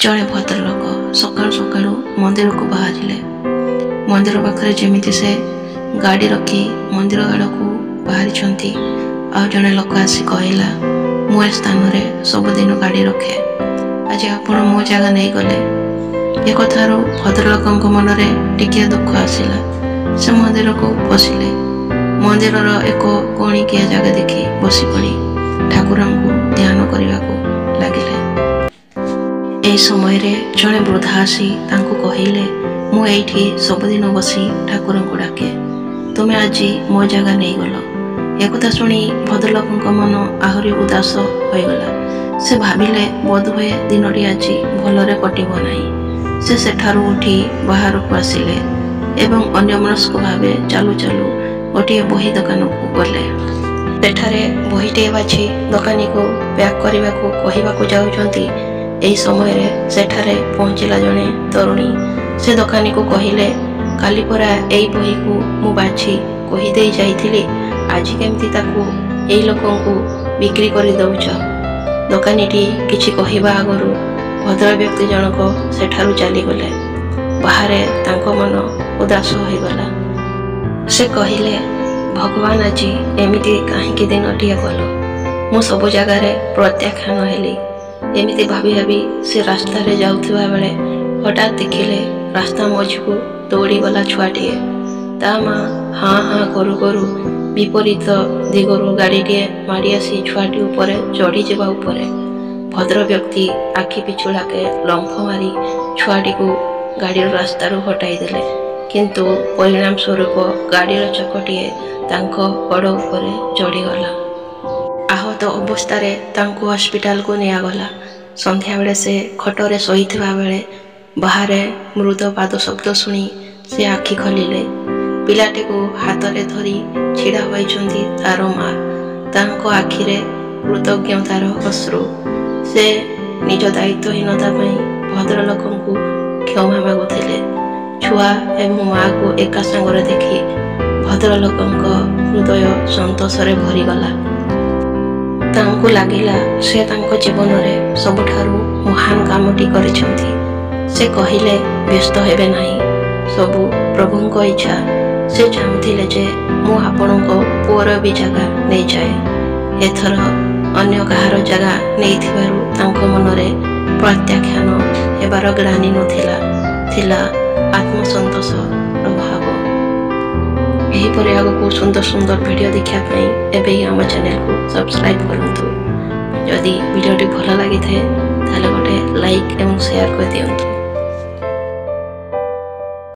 जड़े भद्रलोक सकाळु सकाळु मंदिर को बाहरिले। मंदिर पाखरे जेमिति से गाड़ी रखी मंदिर आड़ को बाहरी आ जड़े लोक आसी कहला मो स्थान में सबुदिन गाड़ी रखे, आज आपण मो जगह नहीं गले। एक कथार भद्रलोक मनरे टिके दुख आसला। से मंदिर को पशिले। मंदिर एक कोणिकिया जगह देखी बसी पड़ी ठाकुर को ध्यान करने को लगिले। ए समय रे जड़े वृद्धा आसी तांको कहिले मु एठी सबुदिन बसी ठाकुर को डाके, तुमे आज मो जगह नहीं गल। एक शुणी भद्रलोक मन आहरी उदास होगला। से भाविले बोधहुए दिनटी आज भलरे कटिब नहीं। से सेठारु उठी बाहर को आसिले एवं अन्यमनस्क भावे चालू चालू गोटे बही दुकान को गले। सेठारे बहीटे बाछी दुकानी को पैक करने को कहवा को जाउछंती। एही समय रे सेठारे पहुँचला जड़े तरुणी। से दुकानी को कहले काली परा एई बही को मु बाछी कही दे जाइथिली, आज केमती ताकू एई लोकन को बिक्री करि दउछ। दुकानीटी किछि कहिबा आगरु भद्र व्यक्ति जनक सेठारु चली गले। बाहरे तांको मन उदास होइगला। से कहिले भगवान आज एमिति काहेकि दिनटिया गलो, मु सब जगार प्रत्याख्यान हेली। एमिति भाभी भाभी से रास्ता रे जाउथिबा बेले हठात देखिले रास्ता मझी को दौड़ी गला छुआटिए। ता माँ हाँ हाँ करू करू विपरीत दिगरु गाड़ीटे माड़ी आसी छुआटी उपरे चढ़ी जावा उपरे। भद्र व्यक्ति आखि पिछुड़ाके लंफ मारी छुआटी को गाड़ी रास्तारू हटाई देले, किंतु परिणाम स्वरूप गाड़ीर चकटिए तांको गोड़ उपरे चढ़ीगला। आहत अवस्था तांको हॉस्पिटल को नियागला। संध्या बेले से खटरे शोइथिबा बेले बाहरे मृद पाद शब्द शुणी से आखि खलिले। पिलाटे को हाथ रे धरी छिड़ा होइछंती तार माँ। तांको आखिरे कृतज्ञतार अश्रु। से निज दायित्वहीनता भद्रलोक को क्षमा मागुथिले। छुआ एवं माँ को एका सांगरे देखी भद्रलोक हृदय संतोष रे भरीगला। तांको लागिला से तांको जीवन रे सबुठारु महान कामटी करिछंती। से कहिले व्यस्त हेबे नाही, सबु प्रभुंको इच्छा। से चाहुथिले जे मु आपणको पुअर भी जगह नहीं जाए। एथर अन्य कहार जगह नहीं थिबारु तांको मनरे प्रत्याख्यान हेबार ग्लानि नथिला, थिला आत्मसंतोष प्रभाव। एहीपरि आगको सुंदर सुंदर वीडियो देखा एबे आम चैनल को सब्सक्राइब करंतु। जदि वीडियोटी भल लगी थाए ताले गोटे लाइक एवं शेयर कर दियंतु।